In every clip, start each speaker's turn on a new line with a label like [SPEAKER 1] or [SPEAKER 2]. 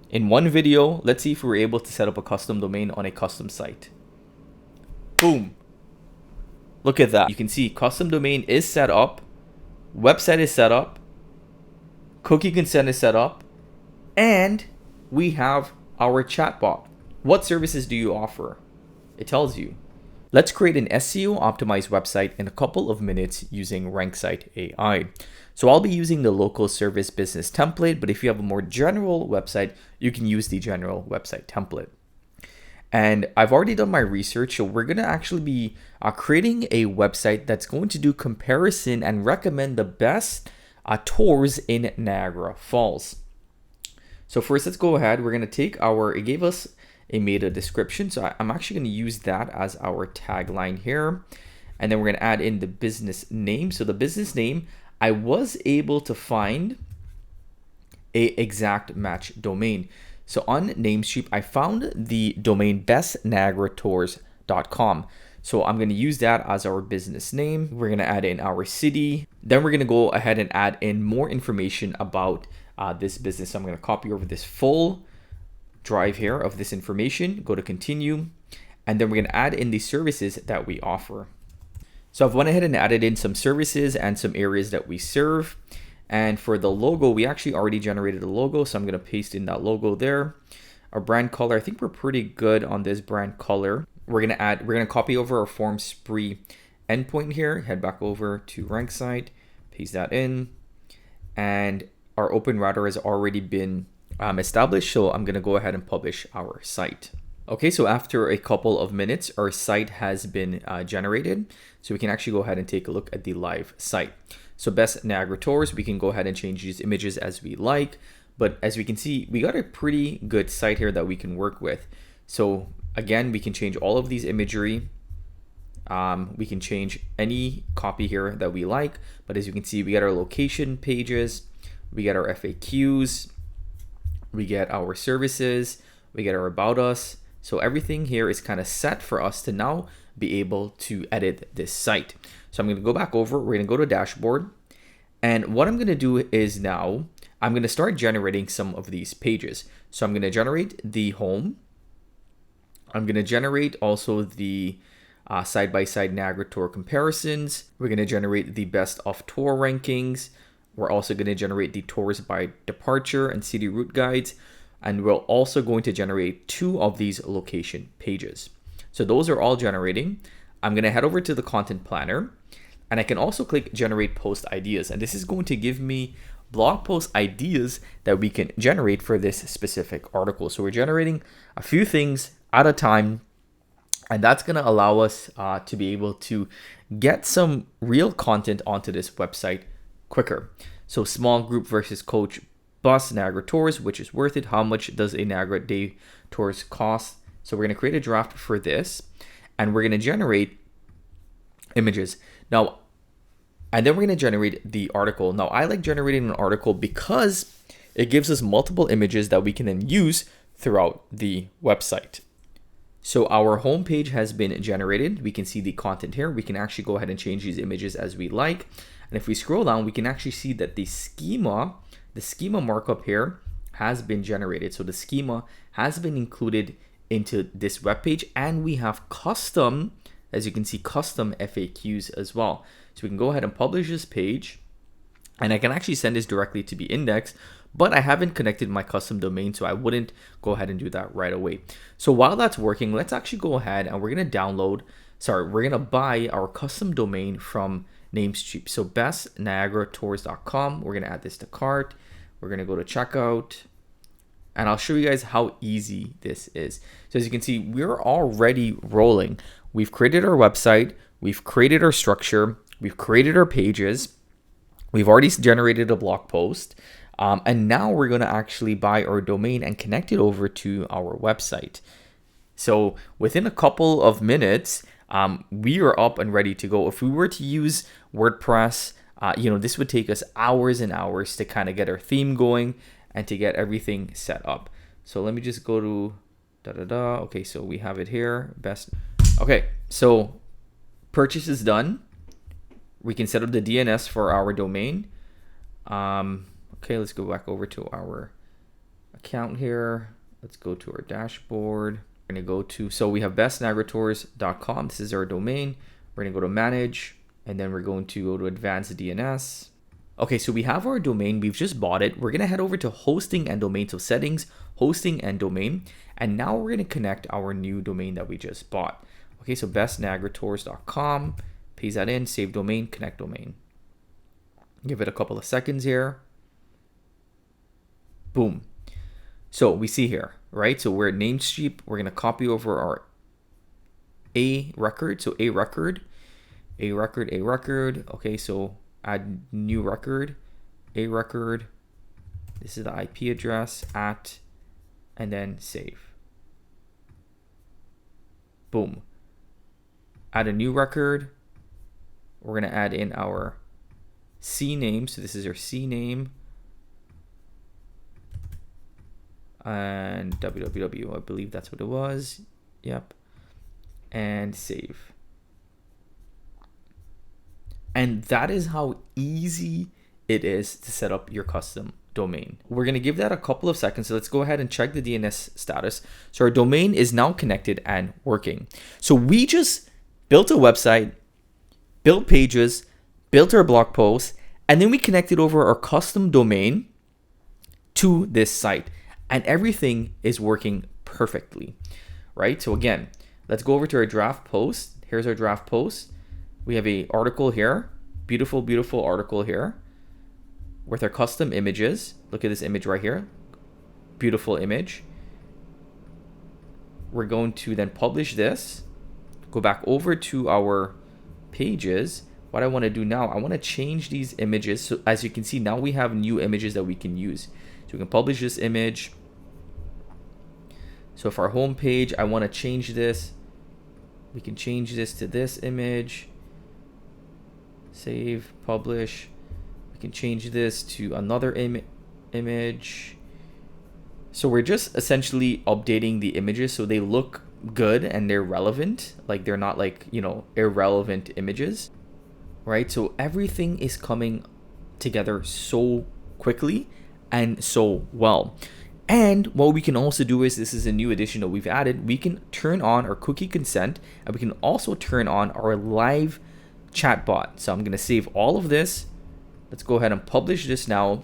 [SPEAKER 1] In one video, let's see if we were able to set up a custom domain on a custom site. Boom. Look at that. You can see custom domain is set up, website is set up, cookie consent is set up, and we have our chatbot. What services do you offer? It tells you. Let's create an SEO optimized website in a couple of minutes using RankSite AI. So I'll be using the local service business template, but if you have a more general website, you can use the general website template. And I've already done my research, so we're going to actually be creating a website that's going to do comparison and recommend the best tours in Niagara Falls. So first, let's go ahead. We're going to take it gave us a meta description. So I'm actually going to use that as our tagline here. And then we're going to add in the business name. So the business name, I was able to find a exact match domain. So on Namecheap, I found the domain bestniagaratours.com. So I'm going to use that as our business name. We're going to add in our city. Then we're going to go ahead and add in more information about this business. So I'm going to copy over this full drive here of this information, go to continue, and then we're going to add in the services that we offer. So I've went ahead and added in some services and some areas that we serve. And for the logo, we actually already generated a logo, so I'm going to paste in that logo there. Our brand color, I think we're pretty good on this brand color. We're going to copy over our form spree endpoint here, head back over to RankSite, paste that in, and our open router has already been established, so I'm going to go ahead and publish our site. Okay, so after a couple of minutes, our site has been generated, so we can actually go ahead and take a look at the live site. So Best Niagara Tours, we can go ahead and change these images as we like, but as we can see, we got a pretty good site here that we can work with. So again, we can change all of these imagery. We can change any copy here that we like, but as you can see, we got our location pages, we get our FAQs, we get our services, we get our about us. So everything here is kind of set for us to now be able to edit this site. So I'm going to go back over, we're going to go to dashboard. And what I'm going to do is now I'm going to start generating some of these pages. So I'm going to generate the home. I'm going to generate also the side-by-side Niagara tour comparisons. We're going to generate the best of tour rankings. We're also going to generate the tours by departure and city route guides. And we're also going to generate 2 of these location pages. So those are all generating. I'm going to head over to the content planner, and I can also click generate post ideas. And this is going to give me blog post ideas that we can generate for this specific article. So we're generating a few things at a time, and that's going to allow us to be able to get some real content onto this website quicker. So small group versus coach bus Niagara tours, which is worth it. How much does a Niagara day tours cost? So we're going to create a draft for this, and we're going to generate images now, and then we're going to generate the article. Now I like generating an article because it gives us multiple images that we can then use throughout the website. So our homepage has been generated. We can see the content here. We can actually go ahead and change these images as we like. And if we scroll down, we can actually see that the schema markup here has been generated. So the schema has been included into this web page, and we have custom, as you can see, custom FAQs as well. So we can go ahead and publish this page, and I can actually send this directly to be indexed, but I haven't connected my custom domain, so I wouldn't go ahead and do that right away. So while that's working, let's actually go ahead and we're going to buy our custom domain from Namecheap. So bestniagaratours.com. We're going to add this to cart. We're going to go to checkout, and I'll show you guys how easy this is. So as you can see, we're already rolling. We've created our website. We've created our structure. We've created our pages. We've already generated a blog post. And now we're going to actually buy our domain and connect it over to our website. So within a couple of minutes, we are up and ready to go. If we were to use WordPress, this would take us hours and hours to kind of get our theme going and to get everything set up. So let me just go to Okay, so we have it here. Okay, so purchase is done. We can set up the DNS for our domain. Okay, let's go back over to our account here. Let's go to our dashboard. We're going to go to, so we have bestnagrators.com. This is our domain. We're going to go to manage, and then we're going to go to advanced DNS. Okay, so we have our domain. We've just bought it. We're going to head over to hosting and domain. So settings, hosting and domain. And now we're going to connect our new domain that we just bought. Okay, so bestnagrators.com. Paste that in, save domain, connect domain. Give it a couple of seconds here. Boom. So we see here, right? So we're at Namecheap. We're going to copy over our A record. So A record. Okay, so add new record, A record. This is the IP address at, and then save. Boom. Add a new record. We're going to add in our CNAME. So this is our CNAME. And www, I believe that's what it was. Yep. And save. And that is how easy it is to set up your custom domain. We're going to give that a couple of seconds. So let's go ahead and check the DNS status. So our domain is now connected and working. So we just built a website, built pages, built our blog posts, and then we connected over our custom domain to this site. And everything is working perfectly, right? So again, let's go over to our draft post. Here's our draft post. We have an article here, beautiful, beautiful article here with our custom images. Look at this image right here, beautiful image. We're going to then publish this, go back over to our pages. What I want to do now, I want to change these images. So as you can see, now we have new images that we can use. So we can publish this image. So for our home page, I want to change this. We can change this to this image. Save, publish. We can change this to another image. So we're just essentially updating the images so they look good and they're relevant. Like they're not like, you know, irrelevant images, right? So everything is coming together so quickly and so well. And what we can also do is, this is a new addition that we've added, we can turn on our cookie consent, and we can also turn on our live chatbot. So I'm going to save all of this. Let's go ahead and publish this now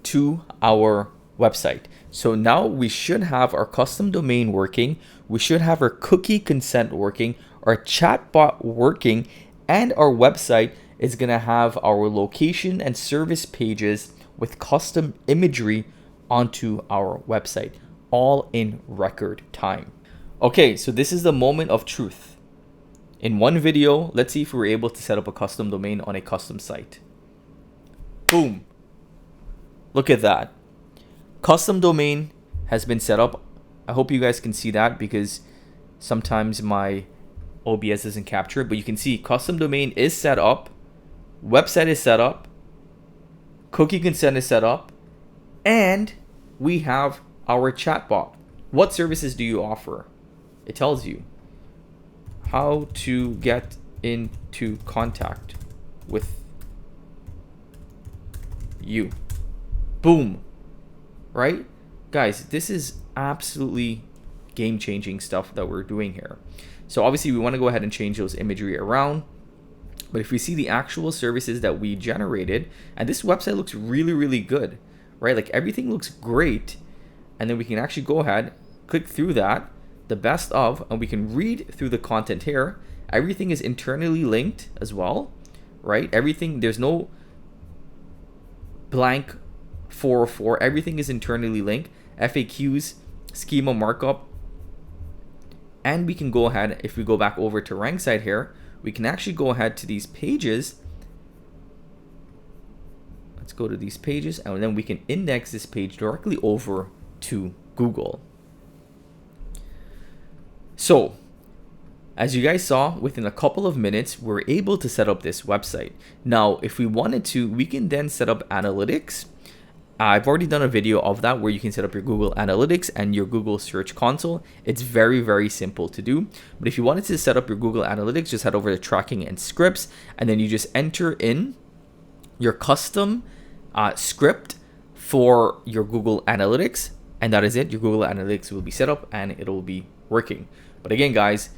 [SPEAKER 1] to our website. So now we should have our custom domain working. We should have our cookie consent working, our chatbot working, and our website is going to have our location and service pages with custom imagery onto our website, all in record time. Okay, so this is the moment of truth. In one video, let's see if we were able to set up a custom domain on a custom site. Boom. Look at that. Custom domain has been set up. I hope you guys can see that because sometimes my OBS doesn't capture it, but you can see custom domain is set up, website is set up, cookie consent is set up, and we have our chatbot. What services do you offer? It tells you how to get into contact with you. Boom. Right? Guys, this is absolutely game-changing stuff that we're doing here. So obviously we want to go ahead and change those imagery around. But if we see the actual services that we generated, and this website looks really, really good, right? Like everything looks great. And then we can actually go ahead, click through that, the best of, and we can read through the content here. Everything is internally linked as well, right? Everything, there's no blank 404. Everything is internally linked. FAQs, schema markup. And we can go ahead, if we go back over to rank side here, we can actually go ahead to these pages. Let's go to these pages, and then we can index this page directly over to Google. So as you guys saw, within a couple of minutes, we're able to set up this website. Now, if we wanted to, we can then set up analytics. I've already done a video of that where you can set up your Google Analytics and your Google Search Console. It's very, very simple to do. But if you wanted to set up your Google Analytics, just head over to tracking and scripts, and then you just enter in your custom script for your Google Analytics, and that is it. Your Google Analytics will be set up and it'll be working. But again, guys,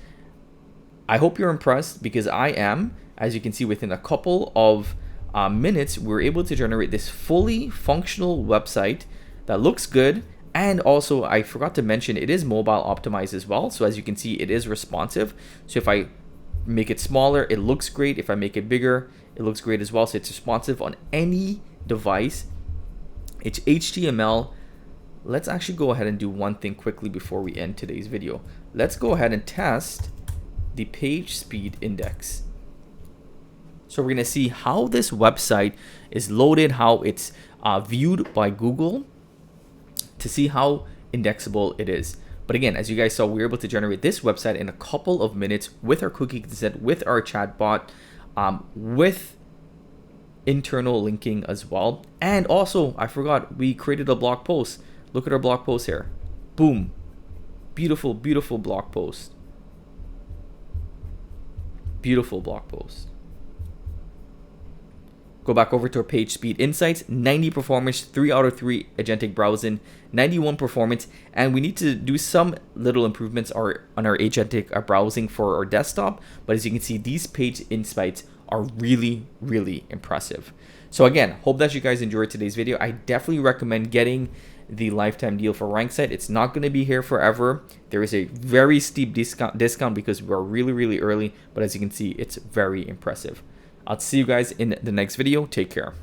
[SPEAKER 1] I hope you're impressed, because I am. As you can see, within a couple of minutes, we're able to generate this fully functional website that looks good. And also, I forgot to mention, it is mobile optimized as well. So as you can see, it is responsive. So if I make it smaller, it looks great. If I make it bigger, it looks great as well. So it's responsive on any device. It's HTML. Let's actually go ahead and do one thing quickly before we end today's video. Let's go ahead and test the page speed index. So we're going to see how this website is loaded, how it's viewed by Google, to see how indexable it is. But again, as you guys saw, we were able to generate this website in a couple of minutes with our cookie consent, with our chatbot, with internal linking as well. And also, I forgot, we created a blog post. Look at our blog post here. Boom. Beautiful, beautiful blog post. Beautiful blog post. Go back over to our page speed insights. 90 performance, 3 out of 3 agentic browsing, 91 performance, and we need to do some little improvements on our agentic browsing for our desktop. But as you can see, these page insights are really, really impressive. So again, hope that you guys enjoyed today's video. I definitely recommend getting the lifetime deal for RankSite. It's not going to be here forever. There is a very steep discount because we're really, really early. But as you can see, it's very impressive. I'll see you guys in the next video. Take care.